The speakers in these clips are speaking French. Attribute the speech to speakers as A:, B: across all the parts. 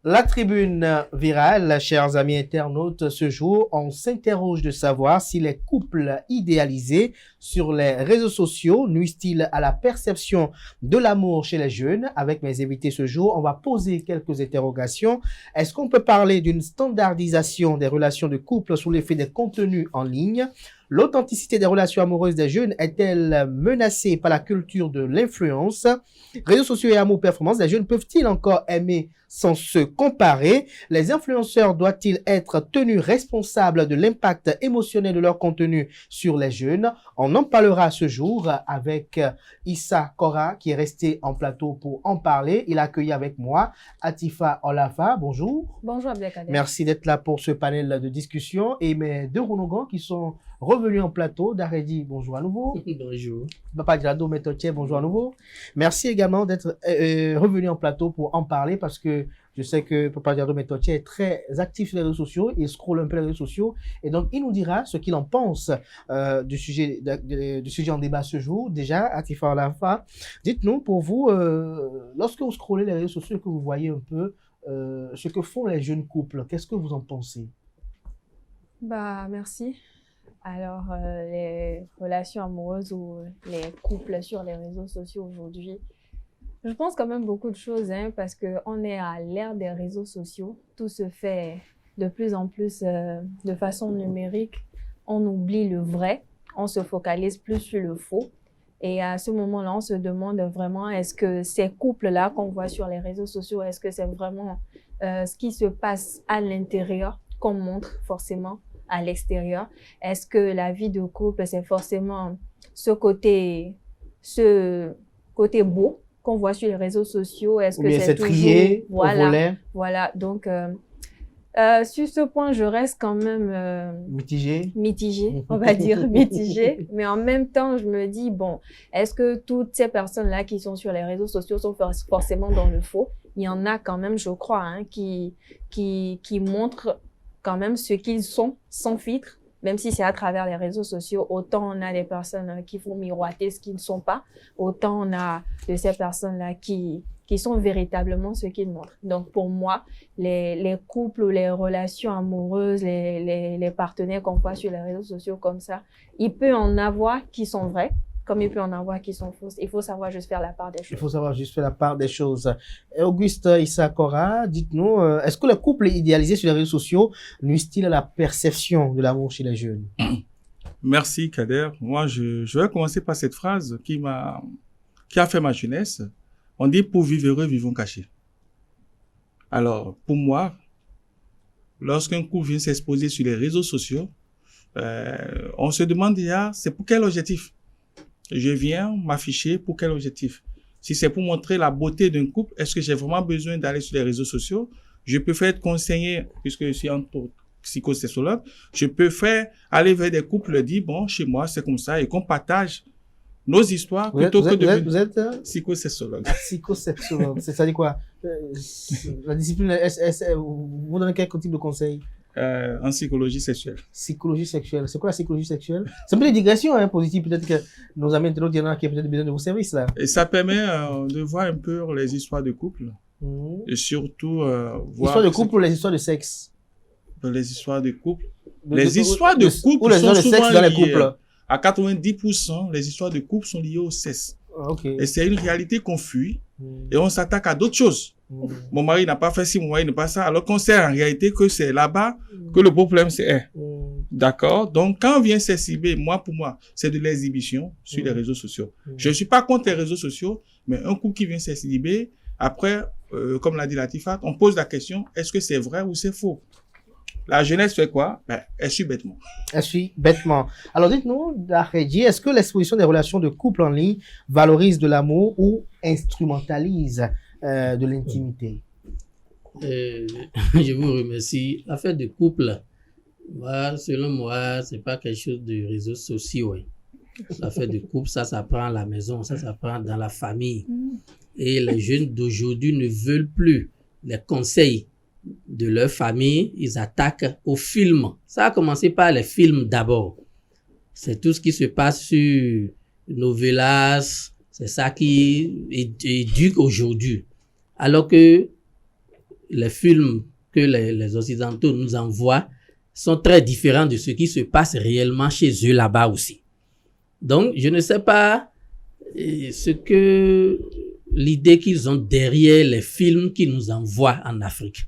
A: La tribune virale, chers amis internautes, ce jour, on s'interroge de savoir si les couples idéalisés sur les réseaux sociaux nuisent-ils à la perception de l'amour chez les jeunes. Avec mes invités ce jour, on va poser quelques interrogations. Est-ce qu'on peut parler d'une standardisation des relations de couple sous l'effet des contenus en ligne? L'authenticité des relations amoureuses des jeunes est-elle menacée par la culture de l'influence? Réseaux sociaux et amour performance, les jeunes peuvent-ils encore aimer sans se comparer? Les influenceurs doivent-ils être tenus responsables de l'impact émotionnel de leur contenu sur les jeunes? On en parlera ce jour avec Issa Kora qui est resté en plateau pour en parler. Il a accueilli avec moi Atifa Olafa. Bonjour.
B: Bonjour Abdelkader.
A: Merci d'être là pour ce panel de discussion. Et mes deux renogants qui sont revenus en plateau. Daredi, bonjour à nouveau.
C: Bonjour.
A: Papa Diado Metotier, bonjour à nouveau. Merci également d'être revenu en plateau pour en parler parce que je sais que Papa Diado Metotier est très actif sur les réseaux sociaux. Il scrolle un peu les réseaux sociaux et donc il nous dira ce qu'il en pense du sujet en débat ce jour. Déjà, Atifa Olafa, dites-nous pour vous, lorsque vous scrollez les réseaux sociaux et que vous voyez un peu ce que font les jeunes couples, qu'est-ce que vous en pensez?
B: Merci. Alors, les relations amoureuses ou les couples sur les réseaux sociaux aujourd'hui, je pense quand même beaucoup de choses, parce qu'on est à l'ère des réseaux sociaux. Tout se fait de plus en plus de façon numérique. On oublie le vrai, on se focalise plus sur le faux. Et à ce moment-là, on se demande vraiment, est-ce que ces couples-là qu'on voit sur les réseaux sociaux, est-ce que c'est vraiment ce qui se passe à l'intérieur qu'on montre forcément à l'extérieur? Est-ce que la vie de couple, c'est forcément ce côté beau qu'on voit sur les réseaux sociaux? Est-ce que c'est toujours
A: trié,
B: voilà. Donc, sur ce point, je reste quand même mitigée, on va dire mitigée. Mais en même temps, je me dis, bon, est-ce que toutes ces personnes-là qui sont sur les réseaux sociaux sont forcément dans le faux? Il y en a quand même, je crois, qui montrent quand même ce qu'ils sont sans filtre, même si c'est à travers les réseaux sociaux. Autant on a des personnes qui font miroiter ce qu'ils ne sont pas, autant on a de ces personnes-là qui sont véritablement ce qu'ils montrent. Donc pour moi, les couples ou les relations amoureuses, les partenaires qu'on voit sur les réseaux sociaux comme ça, il peut en avoir qui sont vrais, comme il peut en avoir qui sont fausses. Il faut savoir juste faire la part des choses.
A: Il faut savoir juste faire la part des choses. Auguste Issa Kora, dites-nous, est-ce que le couple idéalisé sur les réseaux sociaux nuit-il à la perception de l'amour chez les jeunes?
D: Merci Kader. Moi, je vais commencer par cette phrase qui a fait ma jeunesse. On dit pour vivre heureux, vivons cachés. Alors, pour moi, lorsqu'un couple vient s'exposer sur les réseaux sociaux, on se demande déjà, c'est pour quel objectif? Je viens m'afficher pour quel objectif? Si c'est pour montrer la beauté d'un couple, est-ce que j'ai vraiment besoin d'aller sur les réseaux sociaux? Je peux faire être conseiller, puisque je suis un psychosexologue, je peux aller vers des couples et dire, bon, chez moi, c'est comme ça, et qu'on partage nos histoires
A: vous êtes
D: psychosexologue.
A: Psychosexologue, c'est-à-dire quoi? La discipline, vous donnez quel type de conseil?
D: En psychologie sexuelle.
A: Psychologie sexuelle. C'est quoi la psychologie sexuelle? C'est un peu des digressions positives. Peut-être que nos amis internautes diront qu'il y a peut-être besoin de vos services là.
D: Et ça permet de voir un peu les histoires de couple. Et surtout voir...
A: L'histoire de couple ou les histoires de sexe?
D: Les histoires de couple. Les histoires de couple
A: ou les histoires de sexe dans les couples.
D: À 90%, les histoires de couple sont liées au sexe. Et c'est une réalité qu'on fuit et on s'attaque à d'autres choses. Mon mari n'a pas fait ci, mon mari n'a pas ça, alors qu'on sait en réalité que c'est là-bas que le problème c'est. D'accord? Donc, quand on vient s'exhiber, pour moi, c'est de l'exhibition sur les réseaux sociaux. Je ne suis pas contre les réseaux sociaux, mais un couple qui vient s'exhiber, après, comme l'a dit Latifa, on pose la question, est-ce que c'est vrai ou c'est faux? La jeunesse fait quoi? Elle suit bêtement.
A: Elle suit bêtement. Alors dites-nous, Daredi, est-ce que l'exposition des relations de couple en ligne valorise de l'amour ou instrumentalise de l'intimité?
C: Je vous remercie. L'affaire de couple, selon moi, c'est pas quelque chose de réseaux sociaux. L'affaire de couple, ça s'apprend à la maison, ça s'apprend dans la famille. Et les jeunes d'aujourd'hui ne veulent plus les conseils de leur famille, ils attaquent aux films. Ça a commencé par les films d'abord. C'est tout ce qui se passe sur novelas, C'est ça qui éduque aujourd'hui. Alors que les films que les Occidentaux nous envoient sont très différents de ce qui se passe réellement chez eux là-bas aussi. Donc, je ne sais pas l'idée qu'ils ont derrière les films qu'ils nous envoient en Afrique.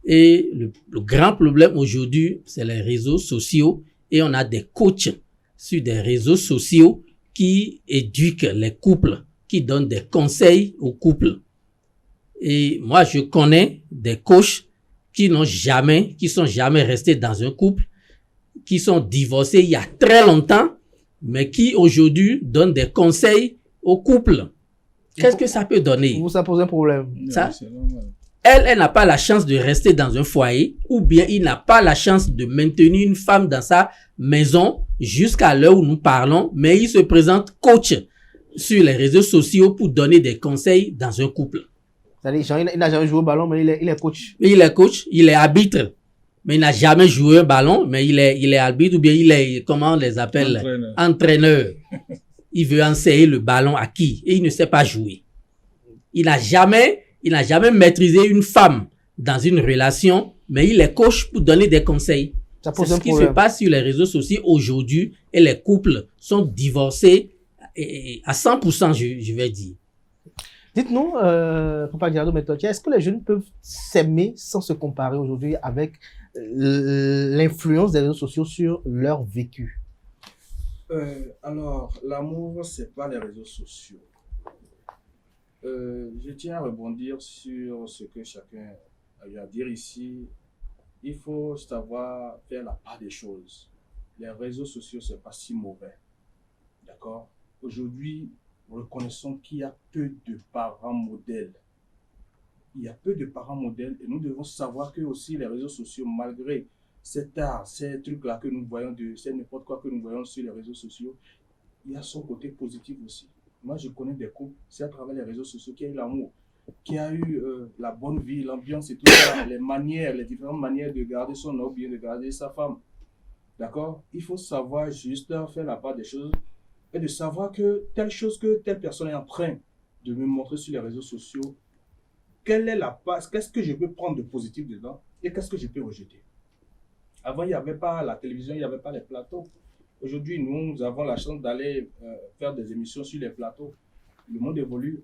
C: Et le grand problème aujourd'hui, c'est les réseaux sociaux, et on a des coachs sur des réseaux sociaux qui éduquent les couples, qui donnent des conseils aux couples. Et moi, je connais des coachs qui sont jamais restés dans un couple, qui sont divorcés il y a très longtemps, mais qui aujourd'hui donnent des conseils aux couples. Qu'est-ce que ça peut donner?
A: Ça pose un problème.
C: Ça, elle n'a pas la chance de rester dans un foyer, ou bien il n'a pas la chance de maintenir une femme dans sa maison jusqu'à l'heure où nous parlons, mais il se présente coach sur les réseaux sociaux pour donner des conseils dans un couple.
A: C'est-à-dire, il n'a jamais joué au ballon, mais il est coach.
C: Il est coach, il est arbitre, mais il n'a jamais joué un ballon, mais il est arbitre, ou bien il est, comment on les appelle? Entraîneur. Il veut enseigner le ballon à qui? Et il ne sait pas jouer. Il n'a jamais maîtrisé une femme dans une relation, mais il est coach pour donner des conseils. C'est ce qui se passe sur les réseaux sociaux aujourd'hui, et les couples sont divorcés à 100%, je vais dire.
A: Dites-nous, Papa Gerardo Metotier, est-ce que les jeunes peuvent s'aimer sans se comparer aujourd'hui avec l'influence des réseaux sociaux sur leur vécu?
D: Alors, l'amour, c'est pas les réseaux sociaux. Je tiens à rebondir sur ce que chacun a eu à dire ici. Il faut savoir faire la part des choses. Les réseaux sociaux, c'est pas si mauvais. D'accord? Aujourd'hui, reconnaissons qu'il y a peu de parents modèles. Il y a peu de parents modèles et nous devons savoir que aussi les réseaux sociaux, malgré cet art, ces trucs-là que nous voyons, c'est n'importe quoi que nous voyons sur les réseaux sociaux, il y a son côté positif aussi. Moi, je connais des couples, c'est à travers les réseaux sociaux qu'il y a eu l'amour, qu'il y a eu la bonne vie, l'ambiance et tout ça, les manières, les différentes manières de garder son homme, bien de garder sa femme. D'accord? Il faut savoir juste faire la part des choses et de savoir que telle personne est en train de me montrer sur les réseaux sociaux, quelle est la base, qu'est-ce que je peux prendre de positif dedans et qu'est-ce que je peux rejeter. Avant, il n'y avait pas la télévision, il n'y avait pas les plateaux. Aujourd'hui, nous avons la chance d'aller faire des émissions sur les plateaux. Le monde évolue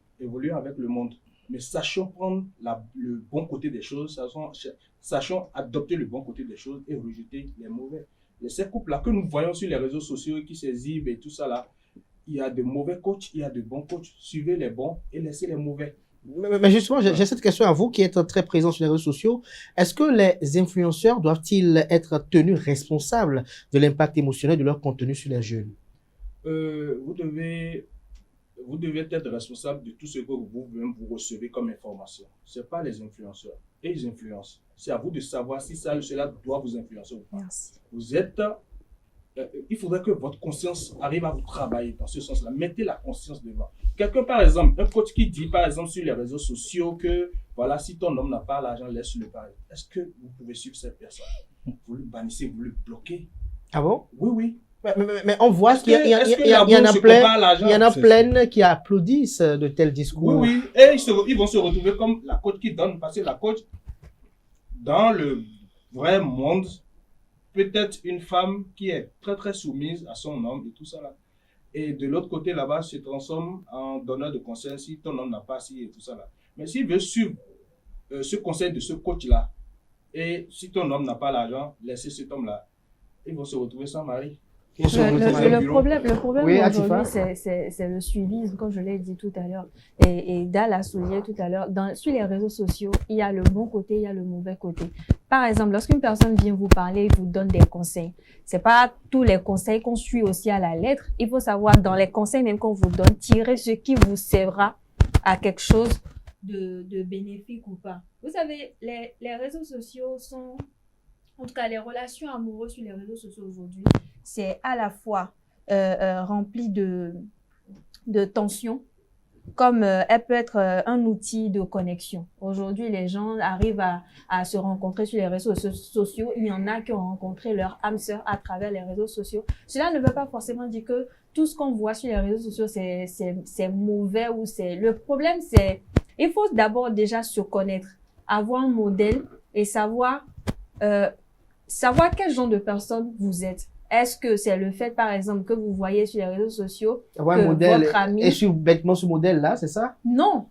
D: avec le monde. Mais sachons prendre le bon côté des choses, sachons adopter le bon côté des choses et rejeter les mauvais. Et ces couples-là que nous voyons sur les réseaux sociaux qui s'exhibent et tout ça là, il y a de mauvais coachs, il y a de bons coachs. Suivez les bons et laissez les mauvais.
A: Mais justement, j'ai cette question à vous qui êtes très présent sur les réseaux sociaux. Est-ce que les influenceurs doivent-ils être tenus responsables de l'impact émotionnel de leur contenu sur les jeunes?
D: Vous devez être responsable de tout ce que vous-même vous recevez comme information. Ce n'est pas les influenceurs. Et ils influencent. C'est à vous de savoir si cela doit vous influencer ou pas.
B: Merci.
D: Il faudrait que votre conscience arrive à vous travailler dans ce sens-là. Mettez la conscience devant. Quelqu'un, par exemple, un coach qui dit, par exemple, sur les réseaux sociaux que, voilà, si ton homme n'a pas l'argent, laisse-le parler. Est-ce que vous pouvez suivre cette personne? Vous le bannissez, vous le bloquez.
A: Ah bon?
D: Oui, oui.
A: Mais on voit qu'il y en a plein qui applaudissent de tels discours.
D: Oui, oui. Et ils vont se retrouver comme la coach qui donne, parce que la coach, dans le vrai monde, peut-être une femme qui est très très soumise à son homme et tout ça là. Et de l'autre côté là-bas se transforme en donneur de conseils si ton homme n'a pas ci et tout ça là. Mais s'il veut suivre ce conseil de ce coach là, et si ton homme n'a pas l'argent, laissez cet homme là, ils vont se retrouver sans mari.
B: Le problème
A: oui,
B: aujourd'hui, c'est le suivisme, comme je l'ai dit tout à l'heure. Et Dal a souligné tout à l'heure, sur les réseaux sociaux, il y a le bon côté, il y a le mauvais côté. Par exemple, lorsqu'une personne vient vous parler, il vous donne des conseils. C'est pas tous les conseils qu'on suit aussi à la lettre. Il faut savoir, dans les conseils même qu'on vous donne, tirer ce qui vous servira à quelque chose de bénéfique ou pas. Vous savez, les réseaux sociaux sont... En tout cas, les relations amoureuses sur les réseaux sociaux aujourd'hui, c'est à la fois rempli de tensions, comme elle peut être un outil de connexion. Aujourd'hui, les gens arrivent à se rencontrer sur les réseaux sociaux. Il y en a qui ont rencontré leur âme sœur à travers les réseaux sociaux. Cela ne veut pas forcément dire que tout ce qu'on voit sur les réseaux sociaux, c'est mauvais ou c'est... Le problème, c'est... Il faut d'abord déjà se connaître, avoir un modèle et savoir quel genre de personne vous êtes. Est-ce que c'est le fait, par exemple, que vous voyez sur les réseaux sociaux que votre ami...
A: Et sur bêtement ce modèle-là, c'est ça?
B: Non.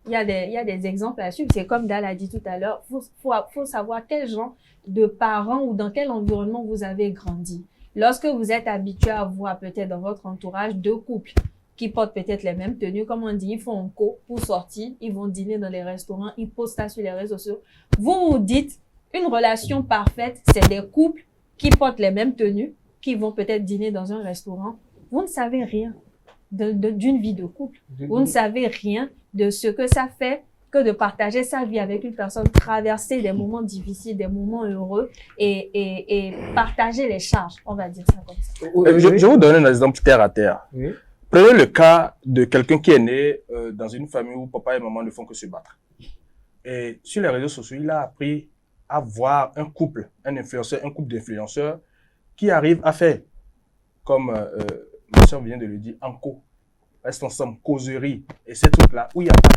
B: Il y a des exemples à suivre. C'est comme Dal a dit tout à l'heure. Faut savoir quel genre de parents ou dans quel environnement vous avez grandi. Lorsque vous êtes habitué à voir peut-être dans votre entourage 2 couples qui portent peut-être les mêmes tenues, comme on dit, ils font un co pour sortir, ils vont dîner dans les restaurants, ils postent ça sur les réseaux sociaux. Vous vous dites, une relation parfaite, c'est des couples qui portent les mêmes tenues, qui vont peut-être dîner dans un restaurant. Vous ne savez rien d'une vie de couple. Vous ne savez rien de ce que ça fait que de partager sa vie avec une personne, traverser des moments difficiles, des moments heureux et partager les charges, on va dire ça comme ça.
E: Je vais vous donner un exemple terre à terre.
A: Oui.
E: Prenez le cas de quelqu'un qui est né dans une famille où papa et maman ne font que se battre. Et sur les réseaux sociaux, il a appris à voir un couple, un influenceur, un couple d'influenceurs qui arrive à faire, comme ma soeur vient de le dire, en co, reste ensemble, causerie, et ces trucs-là, où il n'y a pas...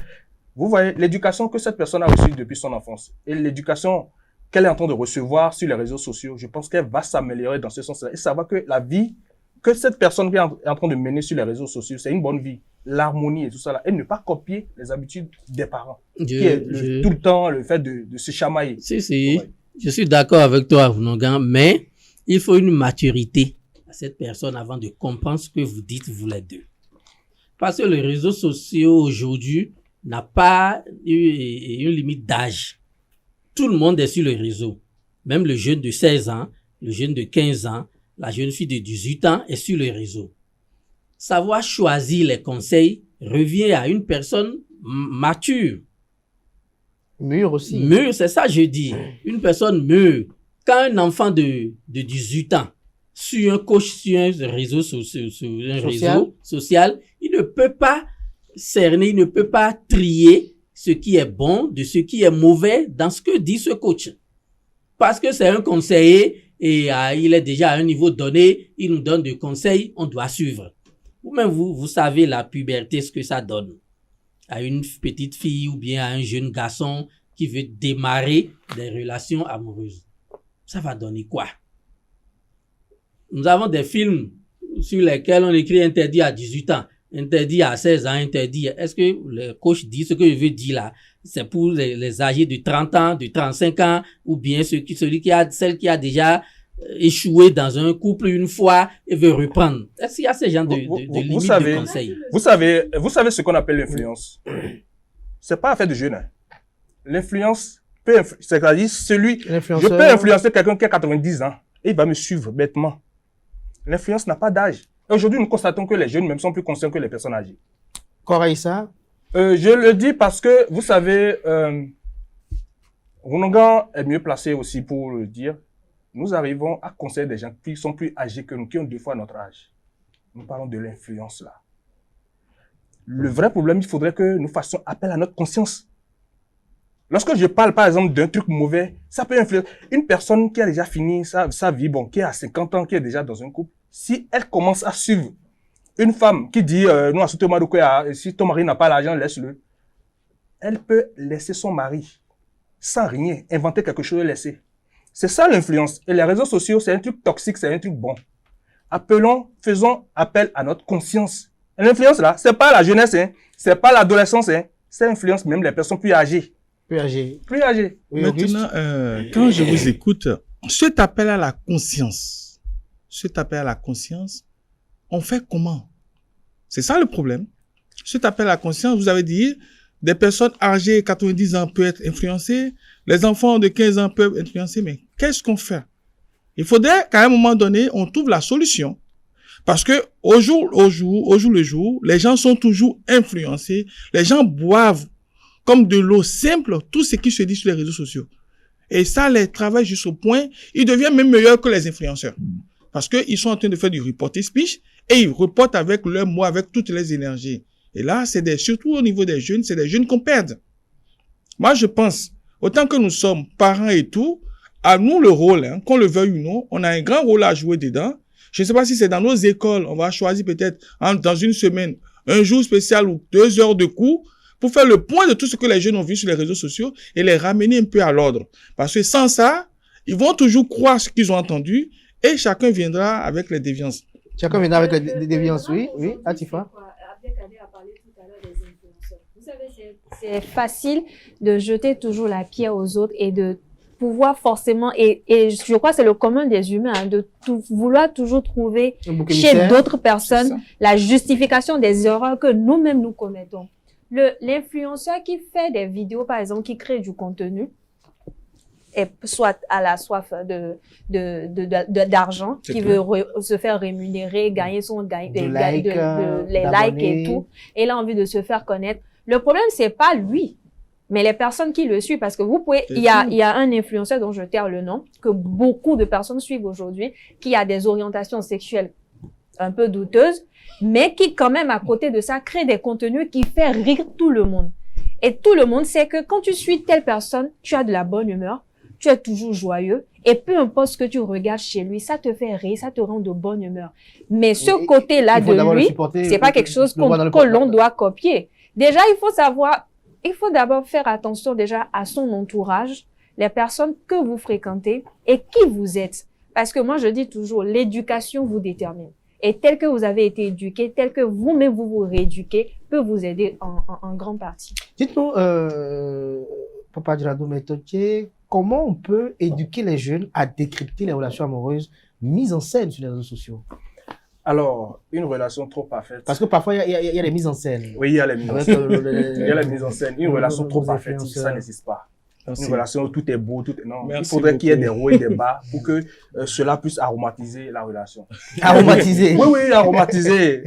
E: Vous voyez, l'éducation que cette personne a reçue depuis son enfance, et l'éducation qu'elle est en train de recevoir sur les réseaux sociaux, je pense qu'elle va s'améliorer dans ce sens-là, et savoir que la vie que cette personne est en train de mener sur les réseaux sociaux, c'est une bonne vie, l'harmonie et tout ça là, et ne pas copier les habitudes des parents, tout le temps le fait de se chamailler.
C: Si, ouais. Je suis d'accord avec toi, Vunongan, mais il faut une maturité à cette personne avant de comprendre ce que vous dites, vous les deux. Parce que les réseaux sociaux aujourd'hui n'a pas une limite d'âge. Tout le monde est sur le réseau. Même le jeune de 16 ans, le jeune de 15 ans, la jeune fille de 18 ans est sur le réseau. Savoir choisir les conseils revient à une personne mature.
A: Mûre aussi.
C: Mûre, c'est ça que je dis. Une personne mûre. Quand un enfant de 18 ans suit un coach sur un réseau social, il ne peut pas cerner, il ne peut pas trier ce qui est bon de ce qui est mauvais dans ce que dit ce coach. Parce que c'est un conseiller et il est déjà à un niveau donné, il nous donne des conseils, on doit suivre. Vous-même, vous savez la puberté, ce que ça donne à une petite fille ou bien à un jeune garçon qui veut démarrer des relations amoureuses. Ça va donner quoi? Nous avons des films sur lesquels on écrit interdit à 18 ans, interdit à 16 ans, interdit. Est-ce que le coach dit ce que je veux dire là? C'est pour les âgés de 30 ans, de 35 ans, ou bien celle qui a déjà échoué dans un couple une fois et veut reprendre. Est-ce qu'il y a ce genre de limites de conseils?
E: Vous savez ce qu'on appelle l'influence. C'est pas affaire de jeune. Hein. L'influence c'est-à-dire je peux influencer quelqu'un qui a 90 ans et il va me suivre bêtement. L'influence n'a pas d'âge. Aujourd'hui, nous constatons que les jeunes même sont plus conscients que les personnes âgées.
A: Koraïssa?
E: Je le dis parce que, vous savez, Vunongan est mieux placé aussi pour le dire. Nous arrivons à conseiller des gens qui sont plus âgés que nous, qui ont 2 fois notre âge. Nous parlons de l'influence là. Le vrai problème, il faudrait que nous fassions appel à notre conscience. Lorsque je parle, par exemple, d'un truc mauvais, ça peut influencer. Une personne qui a déjà fini sa vie, bon, qui a 50 ans, qui est déjà dans un couple, si elle commence à suivre une femme qui dit, non, si ton mari n'a pas l'argent, laisse-le. Elle peut laisser son mari sans rien, inventer quelque chose et laisser. C'est ça l'influence. Et les réseaux sociaux, c'est un truc toxique, c'est un truc bon. Faisons appel à notre conscience. L'influence là, c'est pas la jeunesse, hein, c'est pas l'adolescence, hein, ça influence même les personnes plus âgées.
A: Plus âgées.
D: Oui, maintenant, quand je vous écoute, cet appel à la conscience, on fait comment? C'est ça le problème. Cet appel à la conscience, vous avez dit, des personnes âgées 90 ans peuvent être influencées, les enfants de 15 ans peuvent être influencés, mais qu'est-ce qu'on fait? Il faudrait qu'à un moment donné, on trouve la solution. Parce que au jour le jour, les gens sont toujours influencés, les gens boivent comme de l'eau simple tout ce qui se dit sur les réseaux sociaux. Et ça les travaille jusqu'au point, ils deviennent même meilleurs que les influenceurs. Parce que ils sont en train de faire du reporting speech et ils reportent avec leur mots, avec toutes les énergies. Et là, surtout au niveau des jeunes, c'est des jeunes qu'on perd. Moi, je pense, autant que nous sommes parents et tout, à nous le rôle, hein, qu'on le veuille ou non, on a un grand rôle à jouer dedans. Je ne sais pas si c'est dans nos écoles, on va choisir peut-être dans une semaine, un jour spécial ou 2 heures de cours pour faire le point de tout ce que les jeunes ont vu sur les réseaux sociaux et les ramener un peu à l'ordre. Parce que sans ça, ils vont toujours croire ce qu'ils ont entendu et chacun viendra avec les déviances.
A: Chacun viendra avec les déviances, oui. Oui, Atifa.
B: Vous savez, c'est facile de jeter toujours la pierre aux autres et de pouvoir forcément, et je crois que c'est le commun des humains, hein, de vouloir toujours trouver chez d'autres personnes la justification des erreurs que nous-mêmes nous commettons. L'influenceur qui fait des vidéos, par exemple, qui crée du contenu, et soit à la soif d'argent, qui veut se faire rémunérer, gagner les likes et tout, et il a envie de se faire connaître. Le problème, c'est pas lui, mais les personnes qui le suivent, parce que vous pouvez, il y a un influenceur dont je taire le nom, que beaucoup de personnes suivent aujourd'hui, qui a des orientations sexuelles un peu douteuses, mais qui quand même, à côté de ça, crée des contenus qui fait rire tout le monde. Et tout le monde sait que quand tu suis telle personne, tu as de la bonne humeur, tu es toujours joyeux, et peu importe ce que tu regardes chez lui, ça te fait rire, ça te rend de bonne humeur. Mais ce côté-là de lui, c'est pas quelque chose que l'on doit copier. Déjà, il faut d'abord faire attention déjà à son entourage, les personnes que vous fréquentez et qui vous êtes. Parce que moi, je dis toujours, l'éducation vous détermine. Et tel que vous avez été éduqué, tel que vous-même vous rééduquez, peut vous aider en grande partie.
A: Dites-nous, Papa Djilado Métotier, comment on peut éduquer les jeunes à décrypter les relations amoureuses mises en scène sur les réseaux sociaux?
E: Alors, une relation trop parfaite.
A: Parce que parfois, il y a des mises en scène.
E: Oui, il y a les mises en scène. Il y a les mises en scène. Une relation trop parfaite, ça n'existe pas. Merci. Une relation où tout est beau, tout est... Non, merci, il faudrait qu'il y ait des hauts et des bas pour que cela puisse aromatiser la relation.
A: Aromatiser?
E: Oui, aromatiser.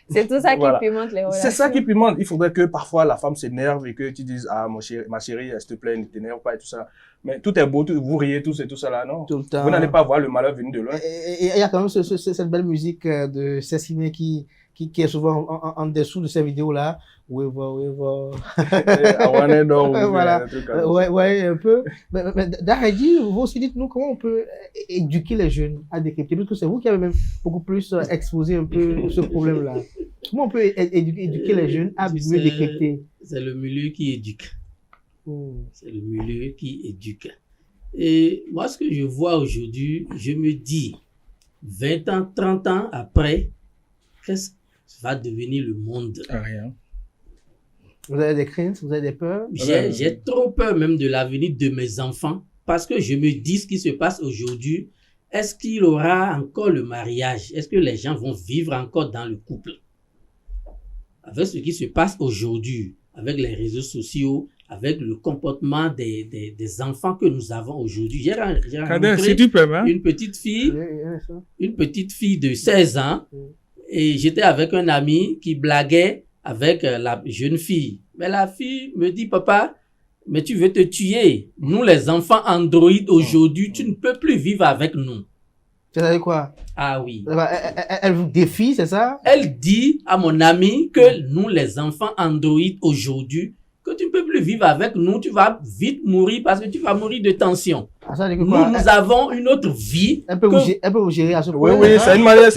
B: C'est tout ça qui pimente les relations.
E: C'est ça qui pimente. Il faudrait que parfois la femme s'énerve et que tu dises, ah, ma chérie, s'il te plaît, ne t'énerve pas et tout ça. Mais tout est beau, vous riez tous et tout ça là, non? Tout le temps. Vous n'allez pas voir le malheur venir de loin.
A: Et il y a quand même cette belle musique de Cécile qui est souvent en dessous de ces vidéos-là. Oui, voilà. Ouais, un peu. Mais Daredi, vous aussi dites-nous comment on peut éduquer les jeunes à décrypter, parce que c'est vous qui avez même beaucoup plus exposé un peu ce problème-là. Comment on peut éduquer les jeunes à mieux décrypter?
C: C'est le milieu qui éduque. C'est le milieu qui éduque. Et moi, ce que je vois aujourd'hui, je me dis, 20 ans, 30 ans après, qu'est-ce va devenir le monde?
D: Rien.
A: Vous avez des craintes, vous avez des peurs?
C: J'ai trop peur même de l'avenir de mes enfants, parce que je me dis ce qui se passe aujourd'hui. Est-ce qu'il y aura encore le mariage? Est-ce que les gens vont vivre encore dans le couple? Avec ce qui se passe aujourd'hui, avec les réseaux sociaux, avec le comportement des enfants que nous avons aujourd'hui. J'ai rencontré une petite fille de 16 ans, et j'étais avec un ami qui blaguait avec la jeune fille. Mais la fille me dit, papa, mais tu veux te tuer. Nous, les enfants Android aujourd'hui, tu ne peux plus vivre avec nous.
A: C'est-à-dire quoi?
C: Ah oui.
A: Elle vous défie, c'est ça?
C: Elle dit à mon ami que nous, les enfants Android aujourd'hui, que tu ne peux plus vivre avec nous, tu vas vite mourir parce que tu vas mourir de tension.
A: Ah, ça veut dire quoi?
C: Nous avons une autre vie.
A: Elle peut vous gérer à ce point.
E: Oui, c'est une manière,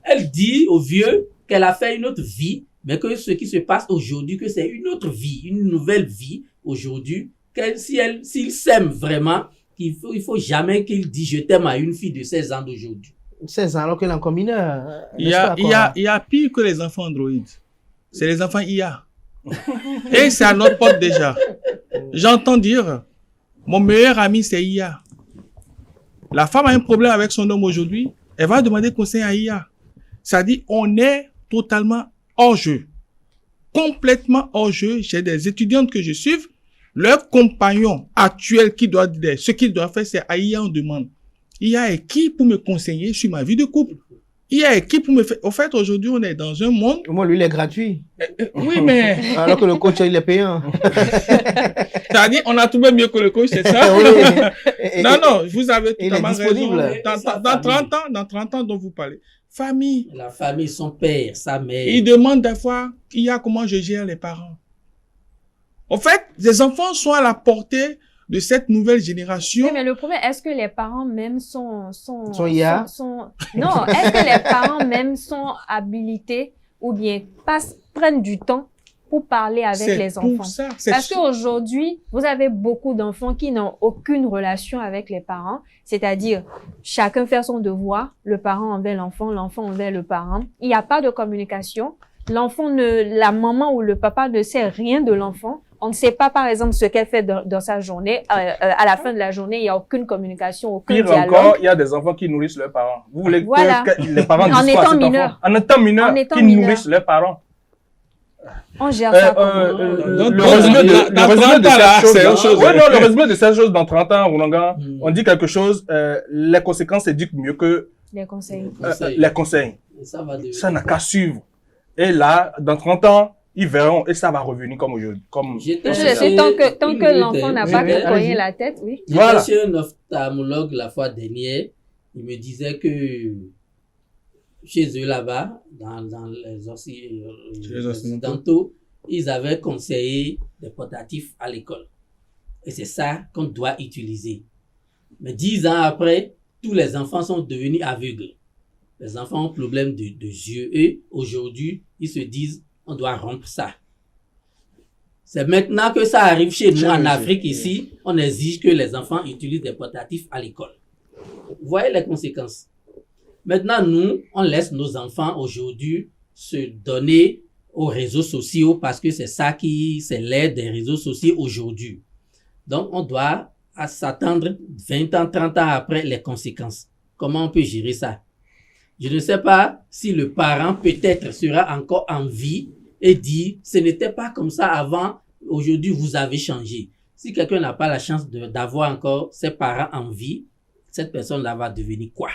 C: elle dit au vieux qu'elle a fait une autre vie, mais que ce qui se passe aujourd'hui, que c'est une autre vie, une nouvelle vie aujourd'hui, s'il s'aime vraiment, il faut jamais qu'il dise je t'aime à une fille de 16 ans d'aujourd'hui.
A: 16 ans alors qu'elle est encore mineure.
D: Il y a pire que les enfants Android. C'est les enfants IA. Et c'est à notre porte déjà. J'entends dire, mon meilleur ami c'est IA. La femme a un problème avec son homme aujourd'hui, elle va demander conseil à IA. Ça dit, on est totalement hors jeu. Complètement hors jeu. J'ai des étudiantes que je suis, leur compagnon actuel ce qu'ils doivent faire, c'est à IA on demande. IA est qui pour me conseiller sur ma vie de couple? Il y a qui pour me faire... Au fait, aujourd'hui, on est dans un monde...
A: Moi, lui, il est gratuit.
D: Oui, mais...
A: Alors que le coach, il est payant.
D: C'est-à-dire, on a tout même mieux que le coach, c'est ça?
A: Oui.
D: Non, vous avez
A: il est
D: totalement
A: disponible.
D: raison. Dans 30 ans dont vous parlez. Famille.
C: La famille, son père, sa mère.
D: Il demande des fois, comment je gère les parents. En fait, les enfants sont à la portée de cette nouvelle génération.
B: Oui, mais le problème, est-ce que les parents même sont
A: non,
B: est-ce que les parents même sont habilités ou bien prennent du temps pour parler avec les enfants? Parce qu'aujourd'hui, vous avez beaucoup d'enfants qui n'ont aucune relation avec les parents, c'est-à-dire chacun fait son devoir, le parent envers l'enfant envers le parent. Il n'y a pas de communication. La maman ou le papa ne sait rien de l'enfant. On ne sait pas, par exemple, ce qu'elle fait dans sa journée. À la fin de la journée, il n'y a aucune communication, aucun dialogue.
E: Pire encore, il y a des enfants qui nourrissent leurs parents. Vous voulez que les parents disent
B: en étant mineurs.
E: En étant mineurs, qui nourrissent leurs parents.
B: On gère ça
E: le résumé de ces choses dans 30 ans, Roulanga, on dit quelque chose, les conséquences s'éduquent mieux que
B: les conseils.
E: Les conseils. Ça n'a qu'à suivre. Et là, dans 30 ans, ils verront et ça va revenir comme aujourd'hui.
B: Tant que l'enfant n'a pas cogné la tête, oui.
C: J'étais chez un ophtalmologue la fois dernière. Il me disait que chez eux là-bas, dans les occidentaux, ils avaient conseillé des portatifs à l'école. Et c'est ça qu'on doit utiliser. Mais 10 ans après, tous les enfants sont devenus aveugles. Les enfants ont problème de yeux. Et aujourd'hui, ils se disent, on doit rompre ça. C'est maintenant que ça arrive chez nous en Afrique ici, on exige que les enfants utilisent des portatifs à l'école. Vous voyez les conséquences. Maintenant, nous, on laisse nos enfants aujourd'hui se donner aux réseaux sociaux parce que c'est l'aide des réseaux sociaux aujourd'hui. Donc, on doit s'attendre 20 ans, 30 ans après les conséquences. Comment on peut gérer ça? Je ne sais pas si le parent peut-être sera encore en vie et dit, ce n'était pas comme ça avant, aujourd'hui vous avez changé. Si quelqu'un n'a pas la chance d'avoir encore ses parents en vie, cette personne-là va devenir quoi?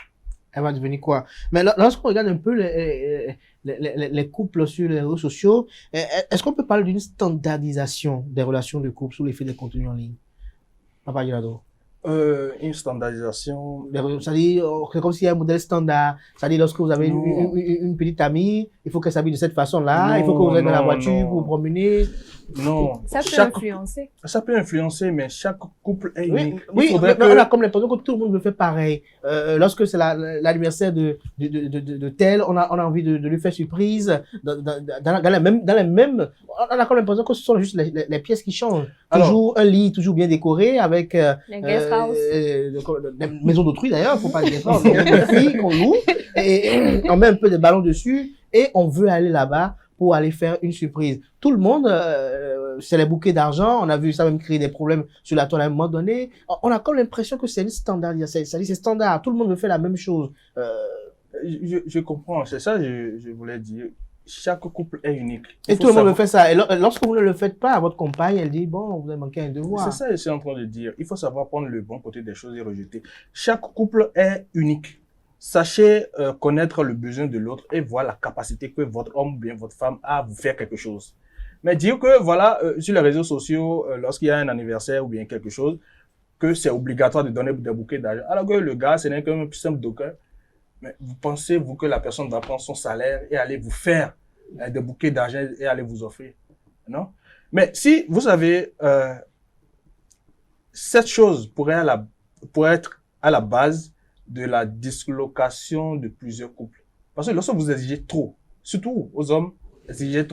A: Elle va devenir quoi? Mais lorsqu'on regarde un peu les couples sur les réseaux sociaux, est-ce qu'on peut parler d'une standardisation des relations de couple sous l'effet des contenus en ligne? Papa Guilado.
E: Une standardisation.
A: C'est-à-dire, c'est comme s'il y a un modèle standard. C'est-à-dire, lorsque vous avez une petite amie, il faut qu'elle s'habille de cette façon-là, il faut que vous êtes dans la voiture, vous vous promenez.
E: Non.
B: Ça peut influencer.
E: Ça peut influencer, mais chaque couple est unique.
A: Oui, on a comme l'impression que tout le monde veut faire pareil. Lorsque c'est l'anniversaire de tel, on a envie de lui faire surprise. Dans la même, on a comme l'impression que ce sont juste les pièces qui changent. Toujours un lit, toujours bien décoré avec
B: les guest house.
A: Des maisons d'autrui d'ailleurs, faut pas les guest house, des filles qu'on loue, et on met un peu de ballons dessus, et on veut aller là-bas pour aller faire une surprise. Tout le monde, c'est les bouquets d'argent, on a vu ça même créer des problèmes sur la toile à un moment donné. On a comme l'impression que c'est une standardisation, c'est standard, tout le monde veut faire la même chose.
E: Je comprends, c'est ça que je voulais dire. Chaque couple est unique.
A: Et tout le monde veut faire ça. Et lorsque vous ne le faites pas, votre compagne, elle dit, bon, vous avez manqué un devoir.
E: C'est ça que je suis en train de dire. Il faut savoir prendre le bon côté des choses et rejeter. Chaque couple est unique. Sachez connaître le besoin de l'autre et voir la capacité que votre homme ou bien votre femme a à vous faire quelque chose. Mais dire que, voilà, sur les réseaux sociaux, lorsqu'il y a un anniversaire ou bien quelque chose, que c'est obligatoire de donner des bouquets d'argent. Alors que le gars, ce n'est qu'un plus simple docker. Mais vous pensez, vous, que la personne va prendre son salaire et aller vous faire des bouquets d'argent et aller vous offrir? Non? Mais si vous avez cette chose pourrait être à la base de la dislocation de plusieurs couples. Parce que lorsque vous exigez trop, surtout aux hommes, exigez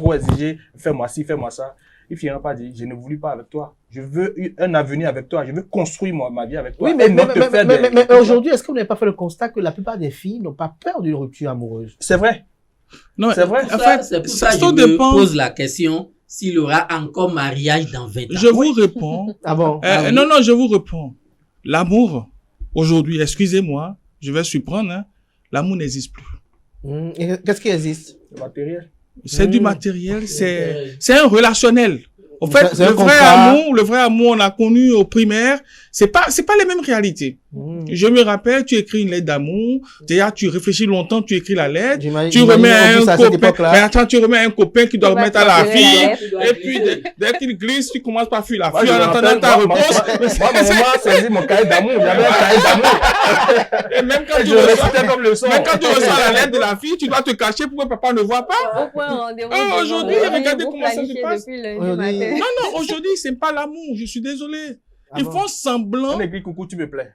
E: fais-moi ci, fais-moi ça, il finira par dire, je ne voulais pas avec toi. Je veux un avenir avec toi. Je veux construire ma vie avec toi.
A: Oui, mais aujourd'hui, est-ce que vous n'avez pas fait le constat que la plupart des filles n'ont pas peur d'une rupture amoureuse?
E: C'est vrai.
D: Non,
E: c'est vrai.
C: En fait, c'est pour ça que je me pose la question s'il y aura encore mariage dans 20 ans.
D: Je vous réponds.
A: Ah bon?
D: Non, je vous réponds. L'amour, aujourd'hui, excusez-moi, je vais surprendre, hein, l'amour n'existe plus.
A: Qu'est-ce qui existe?
E: Le matériel.
D: C'est du matériel, c'est un relationnel. En fait, le vrai amour, on a connu au primaire, c'est pas les mêmes réalités. Je me rappelle, tu écris une lettre d'amour, déjà tu réfléchis longtemps, tu écris la lettre, tu
A: J'imagine
D: remets à un
A: à cette
D: copain,
A: époque-là.
D: mais attends, tu remets à un copain qui doit
B: Tu vas
D: remettre à la
B: transférer la
D: fille,
B: lettre.
D: et puis dès qu'il glisse, tu commences par fuir la
E: Moi,
D: fille
E: je
D: en
E: me
D: attendant
E: rappelle,
D: ta
E: moi,
D: réponse.
E: ma maman a saisi mon cahier d'amour. J'avais un cahier d'amour.
D: Et même quand
E: Et
D: tu
E: je
D: reçois,
E: récitais comme le son.
D: même quand tu reçois la lettre de la fille, tu dois te cacher pour que papa ne voit pas.
B: Au point rendez-vous.
D: Ah, aujourd'hui, regardez
B: vous
D: comment ça se
B: planifiez
D: passe.
B: depuis lundi
A: Aujourd'hui-
B: matin.
D: Non, aujourd'hui, c'est pas l'amour, je suis désolé.
A: Ah
D: Ils
A: bon?
D: font semblant.
E: On écrit coucou, tu me plais.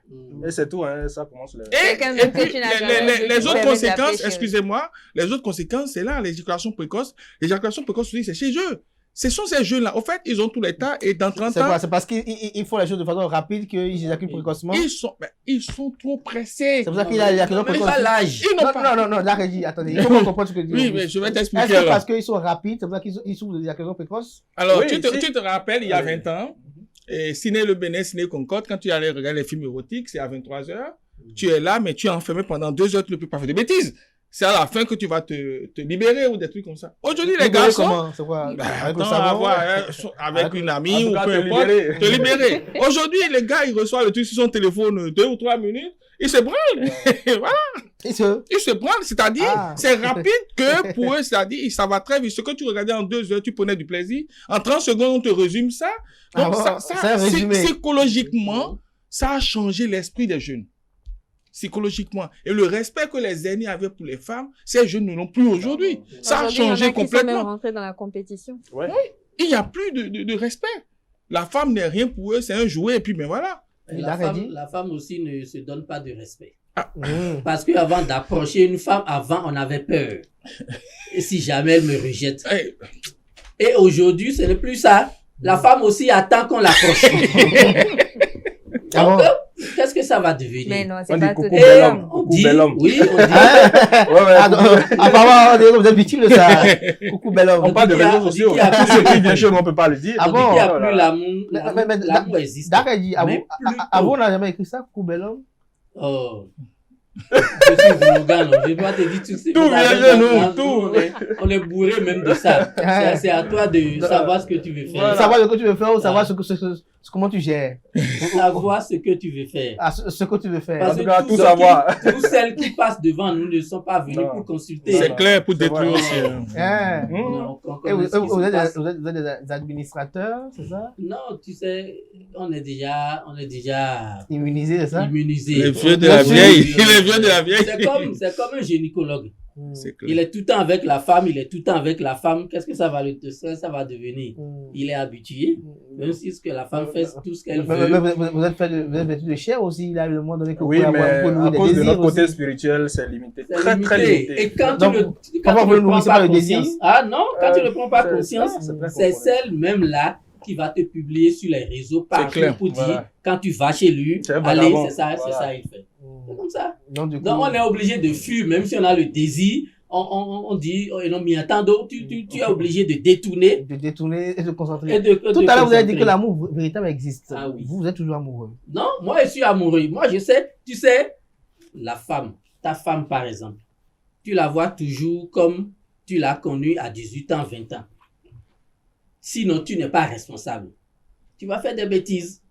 E: Et c'est tout, hein, ça commence le...
D: Et,
B: Quelqu'un
D: et
B: que
D: puis,
B: tu n'as jamais vu,
D: les
B: tu
D: autres
B: peux
D: conséquences,
B: t'appeler chérie.
D: excusez-moi, les autres conséquences, c'est là, l'éjaculation précoce. L'éjaculation précoce, c'est chez eux. Ce sont ces jeunes-là. Au fait, ils ont tout l'état et dans 30
A: C'est
D: ans,
A: quoi? C'est parce qu'ils font les choses de façon rapide qu'ils éjaculent précocement.
D: ils sont trop pressés.
A: C'est pour ça qu'il a l'éjaculation
C: Même
A: précoce.
C: pas l'âge.
D: Ils n'ont pas.
A: Non, la régie, attendez. Il faut comprendre ce que je dis.
D: Oui, mais je vais
A: Est-ce
D: t'expliquer
A: que
D: alors.
A: parce qu'ils sont rapides, c'est pour ça qu'ils souffrent de l'éjaculation précoce?
D: Alors,
E: Oui,
D: tu
E: si.
D: te rappelles, il y a 20 ans, Ciné Le Bénin, Ciné Concorde, quand tu allais regarder les films érotiques, c'est à 23h. Tu es là, mais tu es enfermé pendant 2 heures, tu ne peux pas faire de bêtises. C'est à la fin que tu vas te libérer ou des trucs comme ça. Aujourd'hui, les
A: Libérer
D: garçons,
A: comment? C'est quoi? Avec le
D: attends,
A: savon?
D: avec une amie
E: En tout
D: ou
E: cas,
D: peu
E: te
D: importe,
E: libérer.
D: te libérer. Aujourd'hui, les gars, ils reçoivent le truc sur son téléphone 2 ou 3 minutes, ils se branlent. Voilà.
A: Et ce?
D: Ils se branlent, c'est-à-dire,
A: Ah.
D: c'est rapide que pour eux, c'est-à-dire, ça va très vite. Ce que tu regardais en 2 heures, tu prenais du plaisir. En 30 secondes, on te résume ça. Donc,
A: Ah bon? C'est un résumé.
D: psychologiquement, ça a changé l'esprit des jeunes. Psychologiquement. Et le respect que les aînés avaient pour les femmes, ces jeunes ne l'ont plus aujourd'hui. Ça a
B: Aujourd'hui, il y en
D: changé
B: qui sont même
D: complètement.
B: rentrés dans la compétition.
E: Ouais.
D: Il n'y a plus de respect. La femme n'est rien pour eux, c'est un jouet, et puis, ben voilà.
A: Il a dit.
C: La femme aussi ne se donne pas de respect.
A: Mmh.
C: Parce qu'avant d'approcher une femme, avant, on avait peur. Et si jamais elle me rejette.
D: Hey,
C: Et aujourd'hui, ce n'est plus ça. La femme aussi attend qu'on l'approche.
A: Ah bon?
C: Donc, qu'est-ce que ça va devenir?
B: Mais non,
E: On
B: c'est
E: dit
B: pas
E: coucou
B: tout
E: bel
B: à
E: homme.
C: On
E: Coucou
C: dit,
E: bel homme.
C: oui, on dit.
E: Ouais, ouais.
A: Apparemment, on dirait que vous êtes victime de ça. Coucou, bel homme.
E: On parle de
C: dit qu'il y a-
E: réseaux sociaux.
C: on dit qu'il y a
E: Tout ce qui vient chez nous, on peut pas le dire.
A: Ah
C: On
A: bon?
C: dit qu'il n'y a
E: Voilà.
C: plus l'amour.
A: Mais
C: L'amour existe.
A: D'accord, dit,
C: Mais plutôt-
A: avant, on n'a jamais écrit ça, coucou, bel homme.
C: Oh. Je suis Vologan, je dois te dire tout.
E: Tout vient de nous, tout.
C: On est bourré même de ça. C'est à toi de savoir ce que tu veux faire.
E: Voilà.
A: Savoir ce que tu veux faire ou savoir comment tu gères.
C: Savoir ce que tu veux faire.
A: Ah, ce que tu veux faire.
E: En
C: Parce
E: tout
C: que
E: cas,
C: tous
E: tout
C: ceux
E: savoir.
C: Tous celles qui passent devant nous ne sont pas venus
E: Non.
C: pour consulter.
D: c'est clair pour
E: C'est
D: détruire
E: vrai.
D: aussi.
A: Hein.
C: Non, on
A: Et vous,
C: connaît ce qui
A: vous
C: se
A: êtes
C: passe.
A: des administrateurs, c'est ça?
C: Non, tu sais, on est déjà
A: Immunisés, c'est ça?
C: immunisé.
D: Les vieux de la
A: Oui.
D: vieille. Les vieux de la vieille.
C: C'est comme un gynécologue.
D: C'est
C: Il
D: clair.
C: est tout le temps avec la femme, il est tout le temps avec la femme. Qu'est-ce que ça va devenir?
A: Mm.
C: Il est habitué, même si ce que la femme fait, tout ce qu'elle
A: Mais
C: veut.
A: vous êtes vêtu de chair aussi, il a le moment donné que vous
E: Oui,
A: pouvez
E: mais
A: avoir
E: à
A: des
E: cause de
A: désirs
E: notre côté
A: aussi.
E: spirituel, c'est limité.
C: C'est
E: Très, très limité.
C: Et quand
A: Donc,
C: tu
A: parfois, vous
C: ne
A: ne
C: prends
A: nourrissez
C: pas
A: pas le désir.
C: conscience, ah non, quand tu ne prends pas
E: c'est
C: conscience,
E: très
C: c'est
E: complexe.
C: celle-même là qui va te publier sur les réseaux partout
D: clair.
C: pour dire,
E: Voilà.
C: quand tu vas chez lui,
E: C'est un
C: allez,
E: vagabond.
C: c'est ça,
E: Voilà.
C: il fait. C'est comme ça.
A: Donc, du coup,
C: Donc, on est obligé de fuir, même si on a le désir. On dit, oh, non, mais attends, donc, tu es obligé de détourner
A: de détourner et de concentrer.
C: et de
A: Tout à l'heure, vous avez dit que
C: concentrer.
A: l'amour véritable existe.
C: Ah oui.
A: Vous êtes toujours amoureux.
C: Non, moi, je suis amoureux. Moi, je sais, tu sais, la femme, ta femme, par exemple, tu la vois toujours comme tu l'as connue à 18 ans, 20 ans. Sinon, tu n'es pas responsable. Tu vas faire des bêtises.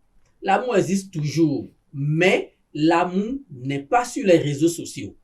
C: L'amour existe toujours, mais l'amour n'est pas sur les réseaux sociaux.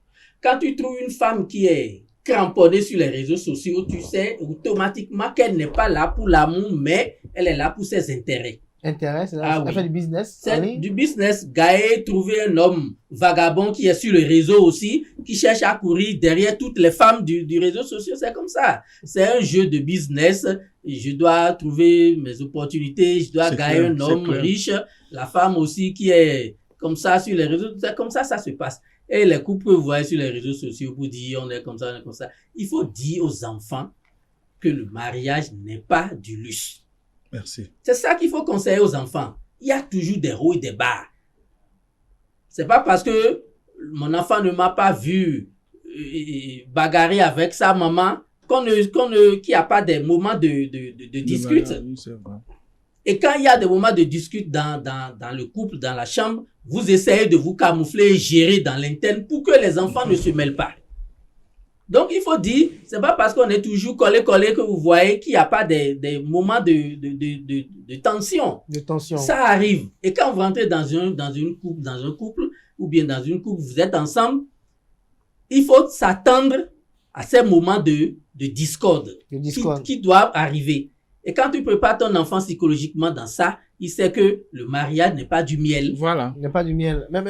C: Quand tu trouves une femme qui est cramponnée sur les réseaux sociaux, tu sais automatiquement qu'elle n'est pas là pour l'amour, mais elle est là pour ses intérêts.
A: Intérêt, c'est
C: Ah
A: elle
C: oui.
A: fait du business. en
C: C'est
A: ligne.
C: du business. Gaël, trouver un homme vagabond qui est sur le réseau aussi, qui cherche à courir derrière toutes les femmes du réseau social, c'est comme ça. C'est un jeu de business. Je dois trouver mes opportunités, je dois
D: C'est
C: gagner
D: clair,
C: un
D: c'est
C: homme
D: clair.
C: riche. La femme aussi qui est comme ça sur les réseaux, c'est comme ça se passe. Et les couples peuvent voir sur les réseaux sociaux pour dire on est comme ça, on est comme ça. Il faut dire aux enfants que le mariage n'est pas du luxe.
D: Merci.
C: C'est ça qu'il faut conseiller aux enfants. Il y a toujours des hauts et des bas. C'est pas parce que mon enfant ne m'a pas vu bagarrer avec sa maman qu'il n'y a pas des moments de dispute.
D: Oui, c'est vrai.
C: Et quand il y a des moments de dispute dans le couple, dans la chambre, vous essayez de vous camoufler et gérer dans l'interne pour que les enfants ne se mêlent pas. Donc, il faut dire, c'est pas parce qu'on est toujours collé que vous voyez qu'il n'y a pas des moments de tension.
A: De tension.
C: Ça arrive. Et quand vous rentrez dans un couple, ou bien dans une couple, vous êtes ensemble, il faut s'attendre à ces moments de discorde, qui doivent arriver. Et quand tu prépares ton enfant psychologiquement dans ça, il sait que le mariage n'est pas du miel.
D: Voilà.
A: Il n'est pas du miel. Mais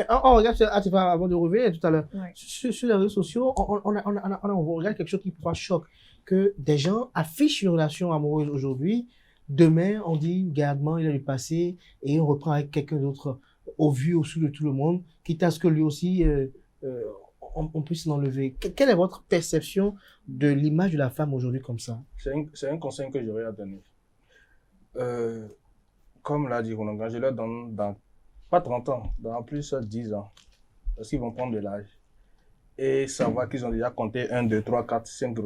A: on regarde, avant de revenir tout à l'heure, sur les réseaux sociaux, on regarde quelque chose qui pourra choquer, que des gens affichent une relation amoureuse aujourd'hui, demain on dit gardement il a du passé et on reprend avec quelqu'un d'autre au vu, au su de tout le monde, quitte à ce que lui aussi on puisse l'enlever. Quelle est votre perception de l'image de la femme aujourd'hui comme ça?
E: C'est un conseil que j'aurais à donner. Comme l'a dit Ronan, je leur donne dans pas 30 ans, dans plus 10 ans, parce qu'ils vont prendre de l'âge et savoir qu'ils ont déjà compté 1, 2, 3, 4, 5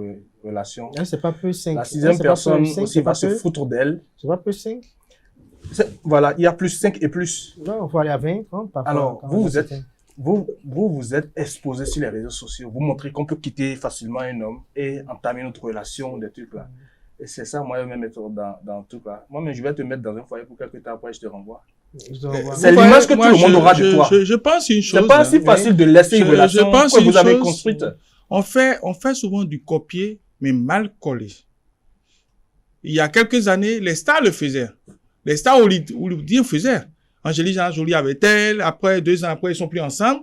E: relations.
A: C'est pas peu 5.
E: La sixième personne aussi va se foutre d'elle.
A: C'est pas peu 5?
E: Voilà, il y a plus 5 et plus.
A: Non, il faut aller à 20, 30.
E: Alors, vous êtes exposé sur les réseaux sociaux. Vous montrez qu'on peut quitter facilement un homme et entamer notre relation, des trucs là. Et c'est ça, moi, je vais me mettre dans tout là. Moi, je vais te mettre dans un foyer pour quelques temps après, je te renvoie. C'est l'image que tout le monde aura de toi.
D: Je pense une chose.
E: C'est pas si facile de laisser une relation que vous avez construite.
D: On fait souvent du copier, mais mal collé. Il y a quelques années, les stars le faisaient. Les stars hollywoodiens faisaient. Angelina Jolie avec elle, après, 2 ans après, ils sont plus ensemble.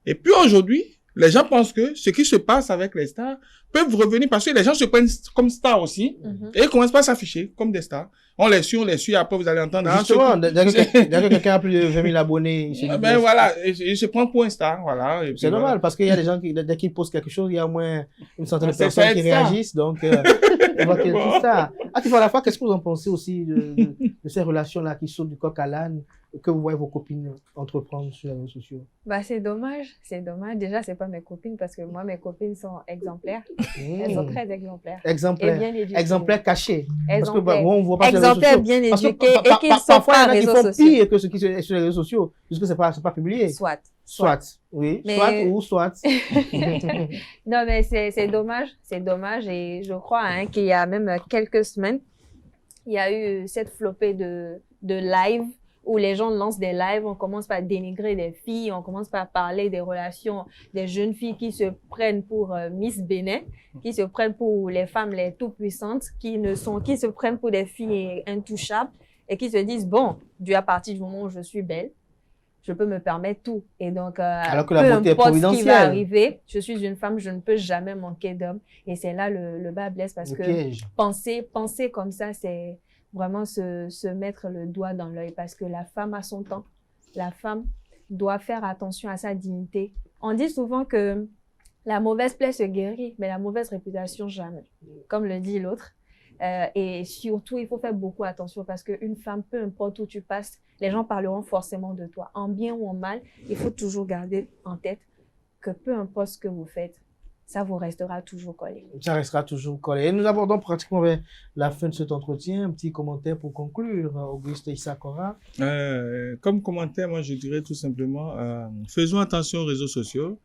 D: Et puis aujourd'hui, les gens pensent que ce qui se passe avec les stars peuvent revenir parce que les gens se prennent comme stars aussi et ils commencent pas à s'afficher comme des stars. On les suit, après vous allez entendre.
A: Justement, dès que quelqu'un a plus de 20 000 abonnés,
D: ben voilà, il se prend pour un star, voilà.
A: C'est normal parce qu'il y a des gens qui, dès qu'ils postent quelque chose, il y a au moins une centaine de personnes qui réagissent, donc on voit tout ça. À la fois, qu'est-ce que vous en pensez aussi de ces relations-là qui sautent du coq à l'âne que vous voyez vos copines entreprendre sur les réseaux sociaux?
B: Bah, c'est dommage. Déjà, c'est pas mes copines parce que moi, mes copines sont exemplaires. Elles sont très exemplaires.
A: Exemplaires.
B: Et bien éduquées.
A: Exemplaires cachés. Parce que,
B: Exemplaires.
A: on voit pas sur les réseaux
B: Exemplaires
A: sociaux.
B: bien
A: Parce que
B: éduqués et qui sont
A: parfois,
B: pas
A: il y en a qui
B: réseaux
A: font
B: sociaux.
A: pire que ce qui est sur les réseaux sociaux, puisque c'est pas publié.
B: Soit.
A: Oui.
B: Mais...
A: Soit.
B: Non, mais c'est dommage. C'est dommage. Et je crois qu'il y a même quelques semaines, il y a eu cette flopée de live où les gens lancent des lives, on commence par dénigrer des filles, on commence par parler des relations des jeunes filles qui se prennent pour Miss Bénin, qui se prennent pour les femmes les tout puissantes, qui se prennent pour des filles intouchables et qui se disent, bon, à partir du moment où je suis belle, je peux me permettre tout. Et donc,
A: alors que la beauté est providentielle.
B: Ce qui va arriver, je suis une femme, je ne peux jamais manquer d'hommes. Et c'est là le bas blesse parce que penser comme ça, c'est vraiment se mettre le doigt dans l'œil parce que la femme a son temps. La femme doit faire attention à sa dignité. On dit souvent que la mauvaise plaie se guérit, mais la mauvaise réputation, jamais. Comme le dit l'autre. Et surtout, il faut faire beaucoup attention parce qu'une femme, peu importe où tu passes, les gens parleront forcément de toi. En bien ou en mal, il faut toujours garder en tête que peu importe ce que vous faites, ça vous restera toujours collé.
A: Ça restera toujours collé. Et nous abordons pratiquement vers la fin de cet entretien. Un petit commentaire pour conclure, Auguste Issakora.
D: Comme commentaire, moi je dirais tout simplement, faisons attention aux réseaux sociaux.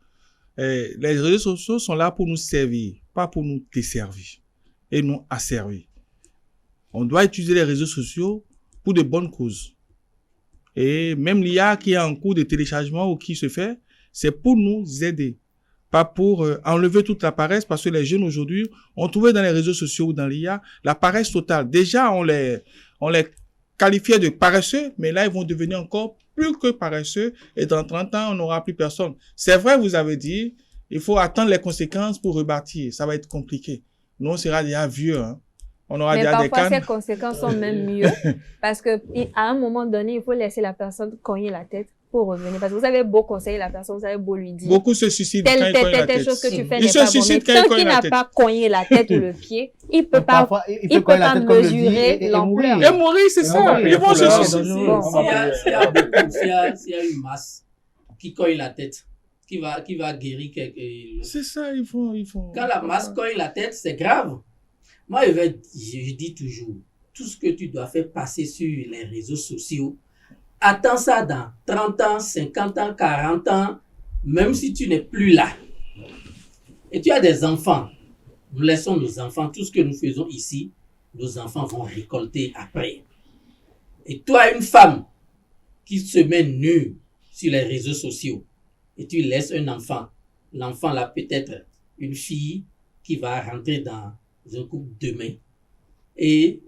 D: Les réseaux sociaux sont là pour nous servir, pas pour nous desservir et nous asservir. On doit utiliser les réseaux sociaux pour de bonnes causes. Et même l'IA qui est en cours de téléchargement ou qui se fait, c'est pour nous aider. Pas pour enlever toute la paresse, parce que les jeunes aujourd'hui ont trouvé dans les réseaux sociaux ou dans l'IA la paresse totale. Déjà, on les qualifiait de paresseux, mais là, ils vont devenir encore plus que paresseux. Et dans 30 ans, on n'aura plus personne. C'est vrai, vous avez dit, il faut attendre les conséquences pour rebâtir. Ça va être compliqué. Nous, on sera déjà vieux. Hein. On aura
B: mais
D: déjà des
B: parfois,
D: cannes.
B: ces conséquences sont même mieux. Parce que à un moment donné, il faut laisser la personne cogner la tête pour revenir. Parce que vous avez beau conseiller la personne, vous avez beau lui dire.
D: Beaucoup se suicident quand ils cognent la tête.
B: Telle chose que tu fais
D: Ils
B: n'est
D: se
B: pas bon.
D: suicident
B: Mais
D: quand ils
B: tant
D: cognent
B: qu'il
D: la
B: n'a
D: tête.
B: pas cogné la tête ou le pied, il peut pas mesurer l'ampleur.
D: Et mourir, c'est ça. Ils vont se suicider.
C: S'il y a une masse qui cogne la tête, qui va guérir quelque...
D: C'est ça, ils font.
C: Quand la masse cogne la tête, c'est grave. Moi, je dis toujours, tout ce que tu dois faire passer sur les réseaux sociaux, attends ça dans 30 ans, 50 ans, 40 ans, même si tu n'es plus là. Et tu as des enfants. Nous laissons nos enfants, tout ce que nous faisons ici, nos enfants vont récolter après. Et toi, une femme qui se met nue sur les réseaux sociaux, et tu laisses un enfant, l'enfant là peut-être une fille qui va rentrer dans un couple demain, et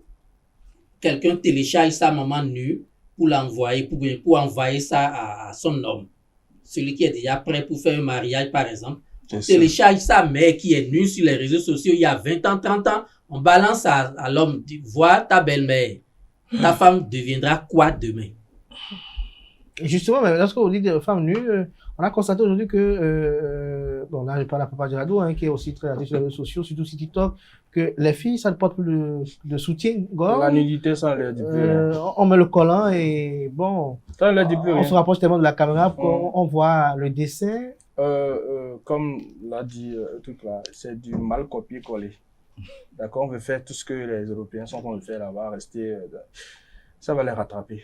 C: quelqu'un télécharge sa maman nue pour l'envoyer, pour envoyer ça à son homme, celui qui est déjà prêt pour faire un mariage par exemple, on télécharge sa mère qui est nue sur les réseaux sociaux il y a 20 ans, 30 ans, on balance à l'homme, vois ta belle-mère, ta femme deviendra quoi demain?
A: Justement, lorsque vous dites femmes nues, on a constaté aujourd'hui que, bon là je parle à Papa Girado, hein, qui est aussi très actif sur les réseaux sociaux, surtout sur TikTok, que les filles, ça ne porte plus de soutien-gorge.
E: La nudité, ça ne leur dit plus rien.
A: On met le collant et bon,
E: ça ne leur dit plus rien.
A: On se rapproche tellement de la caméra qu'on voit le dessin.
E: Comme l'a dit tout là, c'est du mal copié-collé. D'accord, on veut faire tout ce que les Européens sont en train de faire là-bas, rester. Ça va les rattraper.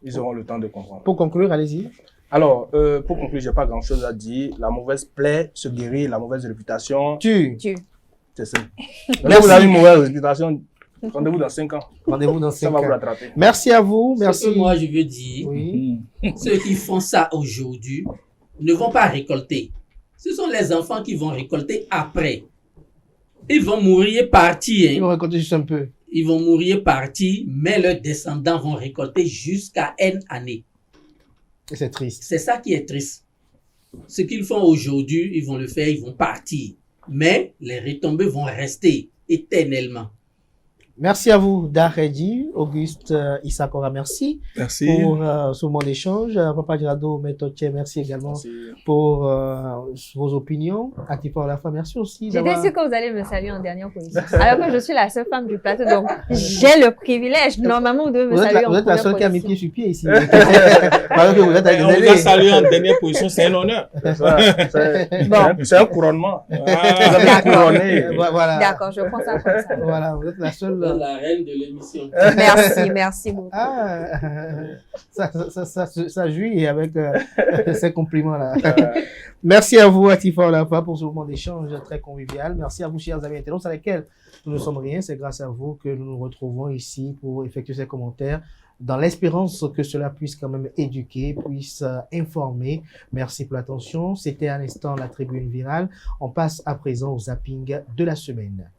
E: Ils auront le temps de comprendre.
A: Pour conclure, allez-y.
E: Alors, pour conclure, j'ai pas grand-chose à dire. La mauvaise plaie se guérit, la mauvaise réputation
B: tue.
E: C'est ça. Là, vous avez une mauvaise réputation. Rendez-vous dans 5 ans.
A: Rendez-vous dans 5 ans.
E: Ça va vous rattraper.
A: Merci à vous. Merci.
C: Ce que moi, je veux dire,
A: oui.
C: Ceux qui font ça aujourd'hui ne vont pas récolter. Ce sont les enfants qui vont récolter après. Ils vont mourir partis. Hein.
A: Ils vont récolter juste un peu.
C: Ils vont mourir partis, mais leurs descendants vont récolter jusqu'à N années.
A: Et c'est triste.
C: C'est ça qui est triste. Ce qu'ils font aujourd'hui, ils vont le faire, ils vont partir. Mais les retombées vont rester éternellement.
A: Merci à vous, Daredi, Auguste Issakora, merci.
D: Merci.
A: Pour ce moment d'échange. Papa Girado, Métotier, merci également pour vos opinions. Actif à la fin, merci aussi.
B: J'étais sûre que vous allez me saluer en dernière position. Alors que je suis la seule femme du plateau, donc j'ai le privilège. Normalement, vous devez me saluer en première position.
A: Vous êtes la seule qui a mis pied sur pied ici. Alors que vous êtes
D: on vous a salué en dernière position, c'est un honneur.
E: C'est un couronnement.
A: Voilà.
B: D'accord, je prends ça comme ça.
A: Voilà, vous êtes la seule.
C: La reine de l'émission.
B: Merci beaucoup.
A: Ah, ça jouit avec ces compliments-là. Merci à vous, Atifa Olafa, pour ce moment d'échange très convivial. Merci à vous, chers amis internautes, avec lesquels nous ne sommes rien. C'est grâce à vous que nous nous retrouvons ici pour effectuer ces commentaires, dans l'espérance que cela puisse quand même éduquer, puisse informer. Merci pour l'attention. C'était à l'instant la tribune virale. On passe à présent au zapping de la semaine.